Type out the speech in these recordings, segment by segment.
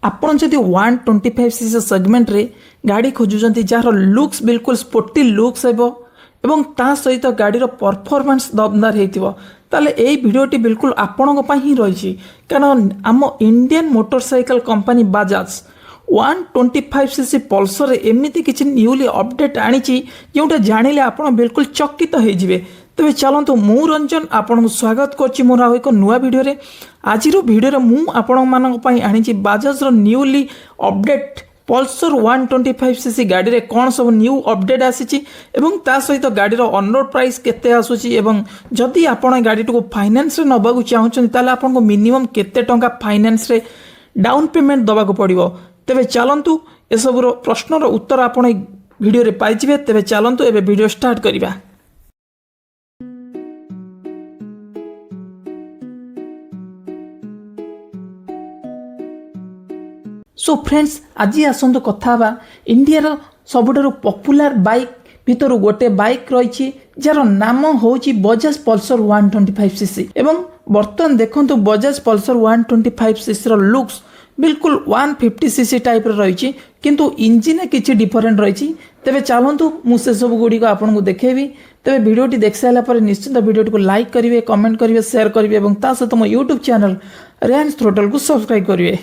आपण जदि 125cc segment रे गाड़ी खोजुचंती जार लुक्स बिल्कुल स्पोर्टी लुक्स हेबो एवं ता सहित गाड़ी परफॉर्मेंस दमदार हेतिबो ताले एई भिडियोटी बिल्कुल आपणक पई ही रहिछि कारण आम Indian motorcycle company Bajaj 125cc Pulsar एमती किसी न्यूली अपडेट आनी जोटा जानिले आपण बिल्कुल चकित हो जिवे। तेज चलतु मु रंजन आपन स्वागत करछि मोर एक नुआ वीडियो रे। आज वीडियो मु आपण मानक पई आनी बाजाज रो न्यूली अपडेट पल्सर 125cc गाड़ी रे कौन सब न्यू अपडेट आसी एवं ता सहित गाड़ी रो ऑनरोड प्राइस केते आसुची एवं जदि आपण गाड़ी को फाइनेंस रे नबाकू चाहउछन ताले आपण को मिनिमम केते टंका फाइनेंस रे डाउन पेमेंट दबाकू पड़िबो। तेबे चलंतु ए सब प्रश्नर उत्तर आपण वीडियो रे पाइजिबे। तेबे चलंतु एबे वीडियो स्टार्ट करिबा। सो फ्रेंड्स आज आसतु कथा बा इंडिया रो सबुठारु पॉपुलर बाइक भितर गोटे बाइक रही जार नाम होची बजाज पल्सर 125cc एवं बर्तमान देखंतु बजाज पल्सर 125cc रो लुक्स बिल्कुल 150cc टाइप रही किंतु इंजिन किसी डिफरेंट रही। तेबे चलतु मुझे सब गुड़ी आपको देखेबी। तेबे वीडियोटी देख सारा पर निश्चित वीडियोटी को लाइक करेंगे, कमेंट करेंगे, शेयर करेंगे और ता सहित मो यूट्यूब चैनल रेंज थ्रोटल को सब्सक्राइब करेंगे।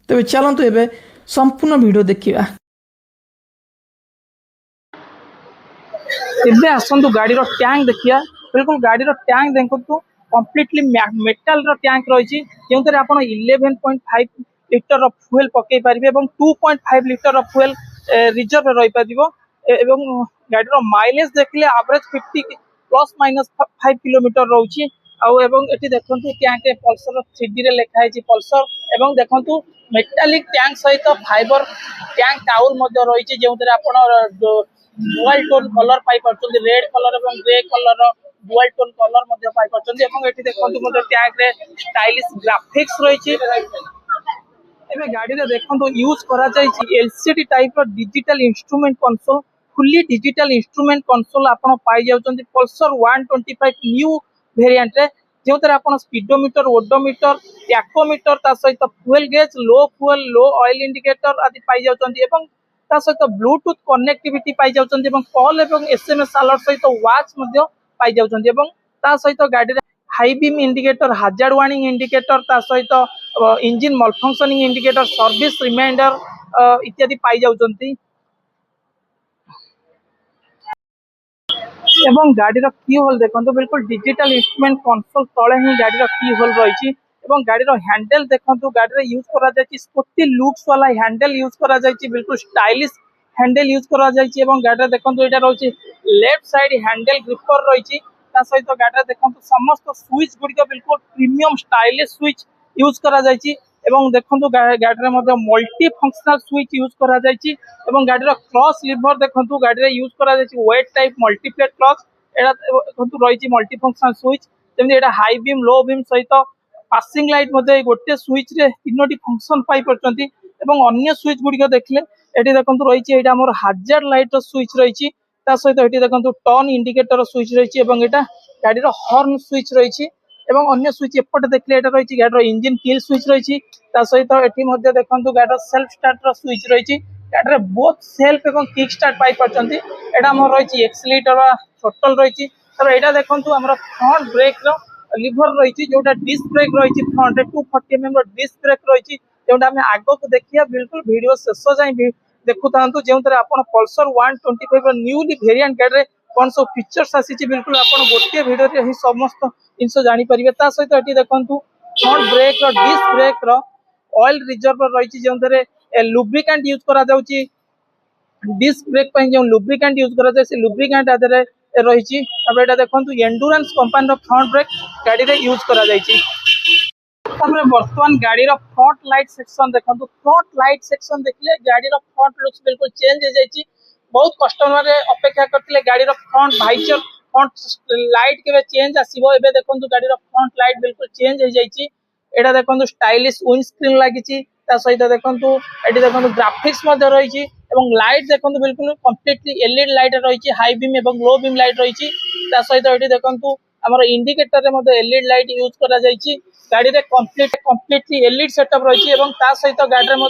तेबे चलतु एबे संपूर्ण वीडियो देखिबा। एबे आसंतु गाड़ी रो टैंक देखिया। बिल्कुल गाड़ी रो टैंक देखंतु कंप्लीटली मेटल रो टैंक रही जोंतरे आपण 11.5 लीटर रो फ्यूल पकई पारिबे एवं 2.5 लीटर रो फ्यूल रिजर्व रही पारिबो एवं गाड़ी रो माइलेज देखले एवरेज 50 प्लस माइनस 5 किलोमीटर रहउची आउ एवं एटी देखंतु टैंक पल्सर 3D रे लिखा है पल्सर एवं देखंतु मेटालिक टैंक सहित फाइबर टैंक टाउल मध्ये रही जोंतरे आपण डुअल टोन कलर पाई परछन रेड कलर एवं grey colour dual tone colour मध्ये पाई परछन एवं एटी देखंतु मध्ये टैंक रे स्टाइलिश ग्राफिक्स रही। एबे गाड़ी रे देखंतु यूज करा जाई एलसीडी टाइप रो digital instrument console fully digital instrument console आपण पाई जाउछन पल्सर 125 न्यू वेरिएंट रे जोतरे आपण स्पीडोमीटर, ओडोमीटर, टैकोमीटर ता सहित fuel gauge, low oil indicator आदि पाई जाउछन एवं ता सहित ब्लूटूथ कनेक्टिविटी पाई जाउछन एवं कॉल एवं एसएमएस अलर्ट सहित वॉच मध्ये पाई जाउछन एवं ता सहित गाड़ी रे high beam indicator, hazard warning indicator ता सहित इंजिन मलफंक्शनिंग इंडिकेटर, सर्विस रिमाइंडर इत्यादि पाई जाउछंती एवं गाड़ी रो की होल देखंतु बिल्कुल डिजिटल इंस्ट्रूमेंट कंसोल तळे ही गाड़ी रो की होल रहिछि एवं गाड़ी रो हैंडल देखंतु गाड़ी रे यूज करा जायछि स्पोर्टी लुक्स वाला हैंडल यूज करा जायछि बिल्कुल स्टाइलिश हैंडल यूज करा जायछि एवं गाड़ी रे देखंतु एटा रहछि लेफ्ट साइड हैंडल ग्रिपर रहिछि ता सहित गाड़ी रे देखंतु समस्त स्विच गुडी बिल्कुल प्रीमियम स्टाइलिश स्विच यूज करा जायछि एवं देखंतु गाड़ी रे मध्ये मल्टी फंक्शनल स्विच यूज करा जायछि एवं गाड़ी रो क्रॉस लीवर देखंतु गाड़ी रे यूज करा जायछि वेट टाइप मल्टीप्लेट क्रॉस एटा देखंतु रहिछि मल्टी फंक्शनल स्विच जेमि एटा हाई बीम लो बीम सहित पासिंग लाइट मध्ये गोटे स्विच रे तीनोटी फंक्शन पाई परचंती एवं अन्य स्विच गुडी देखले एटी देखंतु रहिछि एटा हमर हाजार्ड लाइट रो स्विच रहिछि ता सहित एटी देखंतु टर्न इंडिकेटर स्विच रहिछि एवं एटा गाड़ी रो हॉर्न स्विच रहिछि एवं अन्य स्विच एपटे देखले एटा रहिछि गाड़ी रो इंजन किल स्विच रहिछि ता सहित एठी मध्ये देखंतु गाड़ी रो सेल्फ स्टार्ट रो स्विच रहिछि गाड़ी रे बोथ सेल्फ एवं किक स्टार्ट पाई परचंती एटा हमर रहिछि एक्सीलरेटर वा थ्रोटल रहिछि तर एटा देखंतु हमर फ्रंट ब्रेक रो लीवर रहिछि जोटा डिस्क ब्रेक रहिछि फ्रंट 240 mm रो डिस्क ब्रेक रहिछि जोटा हम आगो को देखिया बिल्कुल वीडियो शेष जाई देखु तांतु जेउतरे आपण पल्सर 125 रो न्यूली वेरिएंट गाड़ी रे कोन सब फीचर्स आसी बिल्कुल आपण गोटे वीडियो रे ही समस्त जिंस जानि परिबे ता सहित एटी देखंतु फ्रंट ब्रेक रो डिस्क ब्रेक रो ऑयल रिजर्व रहिछि जेउतरे लुब्रिकेंट यूज करा जाउछि डिस्क ब्रेक पय जे लुब्रिकेंट यूज करा जाय से लुब्रिकेंट आदरे रहिछि अब एटा देखंतु एंडुरेंस कंपनी रो फ्रंट ब्रेक गाड़ी रे यूज करा जायछि। तापर वर्तमान गाड़ी रो फ्रंट लाइट सेक्शन देखंतु फ्रंट लाइट सेक्शन देखले गाड़ी रो फ्रंट लुक्स बिल्कुल चेंज हो जायछि बहुत कस्टमर अपेक्षा करथिले गाड़ी रो फ्रंट भाइचर फ्रंट लाइट केबे चेंज आसीबो एबे देखंतु गाड़ी रो फ्रंट लाइट बिल्कुल चेंज हो जायछि एटा देखंतु स्टाइलिश विंड स्क्रीन लागिछि ता सहित देखंतु एटी देखंतु ग्राफिक्स मध्ये रहिछि एवं लाइट देखंतु बिल्कुल कंप्लीटली एलईडी लाइट रहिछि हाई बीम एवं लो बीम लाइट रहिछि ता सहित एटी देखंतु हमर इंडिकेटर रे मध्ये एलईडी लाइट यूज करा जायछि गाड़ी रे कंप्लीटली एलईडी सेटअप रही सहित गाड़ी में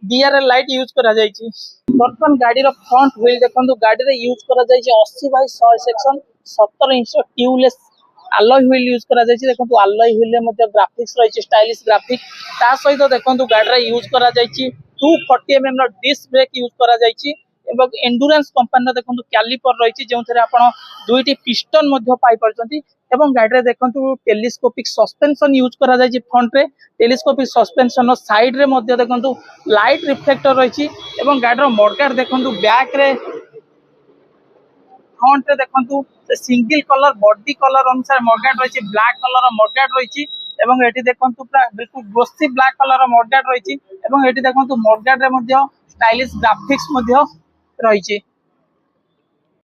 डीआरएल लाइट यूज करा जायछि। बर्तमान गाड़ी रो फ्रंट व्हील देखंतु गाड़ी रे यूज करा जायछि 80/100 section 17 inch tubeless alloy wheel use करा जायछि। देखंतु alloy wheel रे मध्ये ग्राफिक्स रही स्टाइलिश ग्राफिक ता सहित देखंतु गाड़ी रे यूज करा जायछि 240 mm रो डिस्क ब्रेक यूज करा जायछि एवं एंडुरेंस कंपनी देखंतु कैलिपर रही जो आपण दुईटी पिस्टन मध्ये पाई परछंती एवं गाड़ी रे देखंतु टेलीस्कोपिक सस्पेंशन यूज करा जायछि। फ्रंट रे टेलीस्कोपिक सस्पेंशन साइड रे मध्ये देखंतु लाइट रिफ्लेक्टर रही एवं गाड़ी रो मडगार्ड देखंतु बैक रे फ्रंट रे देखंतु सिंगल कलर बॉडी कलर अनुसार मडगार्ड रही ब्लैक कलर मडगार्ड रही एवं एठी देखंतु पूरा बिल्कुल ग्लोसी ब्लैक कलर मडगार्ड रही एवं एठी देखंतु मडगार्ड रे मध्ये स्टाइलिश ग्राफिक्स मध्ये रही।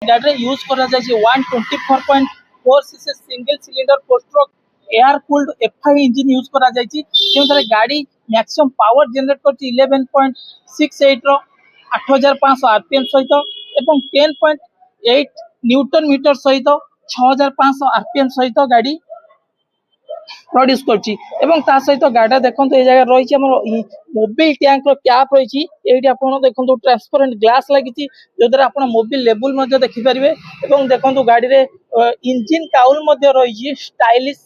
गाड़ी रे यूज करा जायछि 124.4 CC single cylinder 4 stroke air cooled FI engine use करा जायछि जेंतरे गाड़ी मैक्सिमम पावर जनरेट करछि 11.68 रो 8500 आरपीएम सहित एवं 10.8 न्यूटन मीटर सहित 6500 आरपीएम सहित गाड़ी प्रोड्यूस करछि एवं ता सहित गाड़ी देखंतु ए जगह रही हमर मोबिल टैंक रो कैप रही एठी आपण देखंतु ट्रांसपेरेंट ग्लास लागिछि जोदरा आपण मोबिल लेवल मध्ये देखि परिबे एवं देखंतु गाड़ी रे इंजन काउल मध्ये रही स्टाइलिश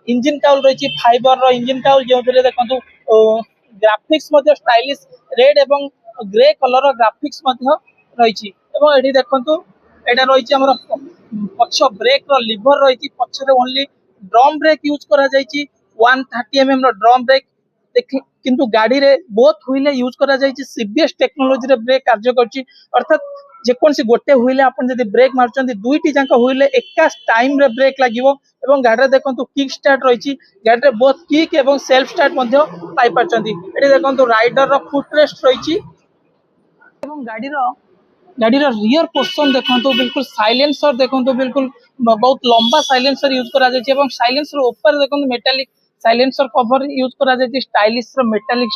इंजन काउल रही फाइबर रो इंजन काउल जोथरे देखंतु ग्राफिक्स मध्ये स्टाइलिश रेड एवं ग्रे कलर रो ग्राफिक्स मध्ये रही एवं एठी देखंतु एटा रही हमर पछ ब्रेक रो लीवर रही पछरे ओनली ड्रम ब्रेक यूज करा जायछि 130 mm रो ड्रम ब्रेक किंतु गाड़ी रे बोथ व्हील यूज करा जायछि सीबीएस टेक्नोलॉजी रे ब्रेक कार्य करछि अर्थात जे कोनसी गोटे व्हील अपन जदी ब्रेक मारचंदी दुईटी जांक व्हील एका टाइम रे ब्रेक लागिवो एवं गाड़ी रे देखंतु किक स्टार्ट रहिछि गाड़ी रे बोथ किक एवं सेल्फ स्टार्ट मध्ये पाई परचंदी एठी देखंतु राइडर रो फुट रेस्ट रहिछि एवं गाड़ी रो रियर पोर्शन देखंतु बिल्कुल साइलेंसर देखंतु बिल्कुल बहुत लंबा साइलेंसर यूज करा जायछि एवं साइलेंसर ऊपर देखंतु मेटालिक साइलेंसर कवर यूज करा जायछि स्टाइलिश रो metallic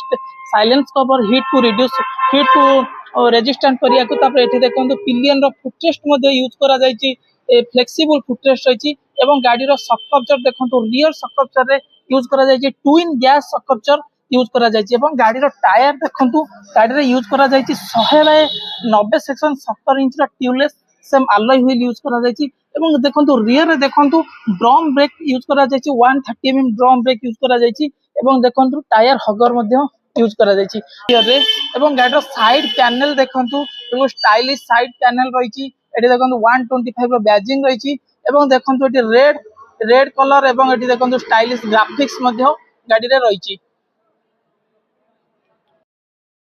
silence cover heat to reduce heat to resistant करिया को तापर एठी देखंतु पिलियन रो फुटरेस्ट मध्ये यूज करा जायछि फ्लेक्सिबल फुटरेस्ट रहिछि एवं गाड़ी रो शॉक कप्चर देखंतु रियर शॉक कप्चर रे यूज करा जायछि ट्विन गैस शॉक कप्चर यूज करा जायछि एवं गाड़ी रो टायर देखंतु गाड़ी रे यूज करा जायछि 190 सेक्शन 17 इंच रो tubeless same alloy wheel use करा जायछि एवं देखंतु रियर रे देखंतु ड्रम ब्रेक यूज करा जायछि 130 mm ड्रम ब्रेक यूज करा जायछि एवं देखंतु टायर हगर मध्ये यूज करा जायछि रियर रे एवं गाड़ी रो साइड पैनल देखंतु एगो स्टाइलिश साइड पैनल रहिछि एठी देखंतु 125 रो बैजिंग रहिछि एवं देखंतु एठी रेड कलर एवं एठी देखंतु स्टाइलिश ग्राफिक्स मध्ये गाड़ी रे रहिछि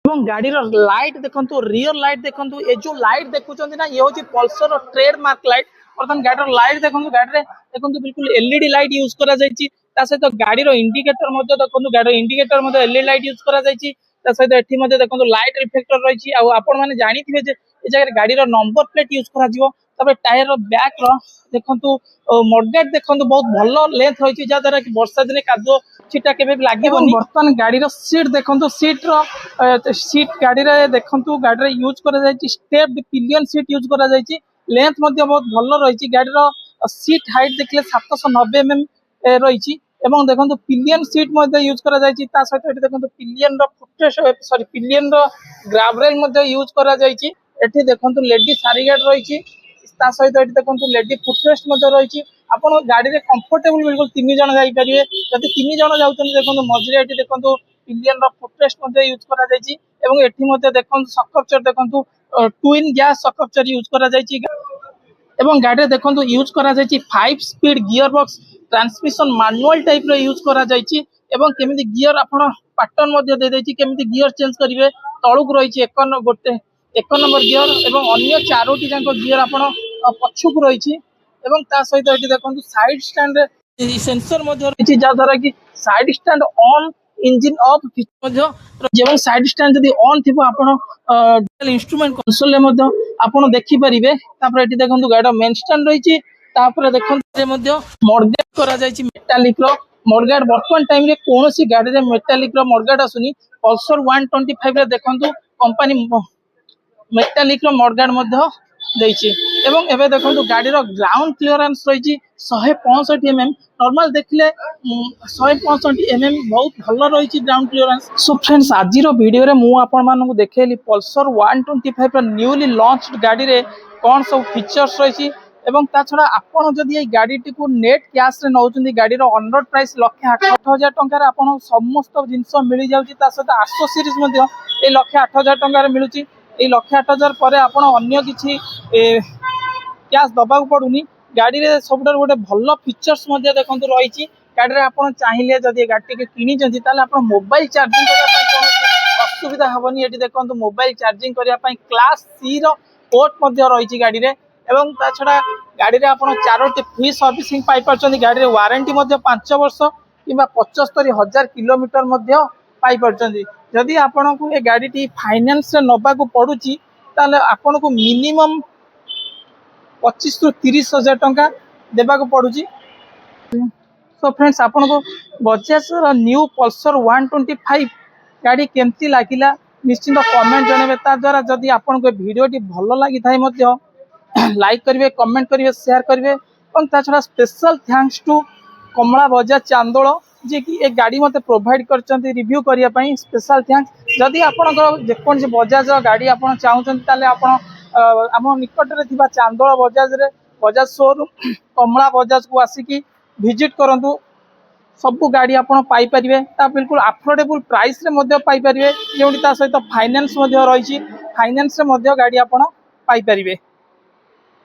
एवं गाड़ी रो लाइट देखंतु रियर लाइट देखंतु ए जो लाइट देखुचंदी ना ये होची पल्सर रो ट्रेडमार्क लाइट बर्तमान गाड़ी रो लाइट देखंतु गाड़ी रे देखंतु बिल्कुल एलईडी लाइट यूज करा जायछि ता सहित गाड़ी रो इंडिकेटर मध्ये देखंतु गाड़ी रो इंडिकेटर मध्ये एलईडी लाइट यूज करा जायछि ता सहित एठी मध्ये देखंतु लाइट रिफ्लेक्टर रहिछि आ आपण माने जानिथिबे जे ए जगह गाड़ी रो नंबर प्लेट यूज करा जिवो तबे टायर रो बैक रो देखंतु मडगार्ड देखंतु बहुत भलो लेंथ रहिछि जा द्वारा कि वर्षा दिने कादो छिटा केबे लागिबोनी बर्तमान गाड़ी रो सीट देखंतु सीट गाड़ी रे देखंतु गाड़ी रे यूज करा जायछि स्टेप्ड पिलियन सीट यूज करा जायछि लेंथ मध्ये बहुत भलो रहिछि गाड़ी रो सीट हाइट देखले 790 mm रहिछि एवं देखंतु पिलियन सीट मध्ये यूज करा जायछि ता सहित एठी देखंतु पिलियन रो फुटरेस्ट सॉरी पिलियन रो ग्राब रेल मध्ये यूज करा जायछि एठी देखंतु लेडी सारी गार्ड रहिछि ता सहित एठी देखंतु लेडी फुटरेस्ट मध्ये रहिछि आपण गाड़ी रे कंफर्टेबल बिल्कुल 3 जण जाई परिबे जति 3 जण जाउछन देखंतु मझरे एठी देखंतु पिलियन रो फुटरेस्ट मध्ये यूज करा जायछि एवं एठी मध्ये देखंतु शॉक कप्चर देखंतु ट्विन गैस शॉक कप्चर यूज करा जायछि एवं गाड़ी रे देखंतु यूज करा जायछि 5 speed gearbox transmission manual type रो यूज करा जायछि एवं केमिति गियर आपण पैटर्न मध्ये दे दैछि केमिति गियर चेंज करिवे तळुक रहिछि एक नंबर गियर एवं अन्य चारोटी जांको गियर आपण पछुक रहिछि एवं ता सहित एठी देखंतु साइड स्टैंड रे सेंसर मध्ये रहिछि जा द्वारा कि side stand on engine of मध्ये जेवं साइड स्टैंड जदी ऑन थिबो आपण डिजिटल इंस्ट्रूमेंट कंसोल ले मध्ये आपण देखि परिबे तापर एठी देखंतु गाडा मेन स्टैंड रहिछि तापर देखंतु रे मध्ये मडगार्ड करा जायछि मेटालिक रो मडगार्ड वर्तमान टाइम रे कोनोसी गाडी रे मेटालिक रो मडगार्ड आसुनी पल्सर 125 रे देखंतु कंपनी मेटालिक रो मडगार्ड मध्ये दैछि एवं एबे देखो गाड़ी ग्राउंड क्लीयरेंस रही 165 mm नॉर्मल देखले 165 mm बहुत भल रही ग्राउंड क्लीयरेंस। सो फ्रेंड्स आज वीडियो रे मु आपण मानकु देखेली पल्सर 125 रो न्यूली लॉन्च्ड गाड़ी रे कौन सब फीचर्स रही एवं ता छड़ा आपण जदि ए गाड़ीटी को नेट कैश रे नौचंदी गाड़ीर ऑन रोड प्राइस 1,08,000 टंका रे आपण समस्त जिंस मिल जाउची ता सहित आसो सीरीज मध्ये ए 1,08,000 टंका रे मिलुची। ए 1,08,000 परे आपण अन्य किछि कैश दबा पड़ूनी गाड़ी रे सबुठार गोटे भल फीचर्स मध्ये देखंतु रही गाड़ी रे आपण चाहिए जदि गाड़ी के किनी जंती ताले आपण मोबाइल चार्जिंग करिया पई कोन असुविधा हबनी। एटी देखंतु मोबाइल चार्जिंग करिया पई क्लास सी रो पोर्ट मध्ये रही गाड़ी रे एवं ता छड़ा गाड़ी रे आपण चारोटी फ्री सर्विसिंग पाई परछन। गाड़ी रे वारंटी मध्ये 5 वर्ष किबा 75,000 किलोमीटर मध्ये पाई परछन। जदि आपण को ए गाड़ी टी फाइनेंस रे नबा को पडुची ताले आपण को मिनिमम 25 ରୁ 30,000 टंका देबा को पडुची। सो फ्रेंड्स आपण को बजाज रो न्यू पल्सर 125 गाड़ी केमती लागिला निश्चित कमेंट जणेबे। ता द्वारा जदि आपण को वीडियो टी भलो लागि थाई मध्ये लाइक करिवे कमेंट करिवे शेयर करिवे और ता छड़ा स्पेशल थैंक्स टू कमला बजाज चांदोल जे कि ए गाड़ी मते प्रोवाइड करचंती रिव्यू करिया पई स्पेशल थैंक्स। जदि आपण को जेकोन जे बजाज रो गाड़ी आपण चाहुचंती ताले आपण आम निकट रे थिबा चांदोल बजाज रे बजाज शोरूम कमला बजाज को आसिकी विजिट करंतु सबु गाड़ी आपण पाई परिवे ता बिल्कुल अफोर्डेबल प्राइस रे मध्ये पाई परिवे जेउटी ता सहित फाइनेंस मध्ये रही फाइनेंस रे मध्ये गाड़ी आपण पाई परिवे।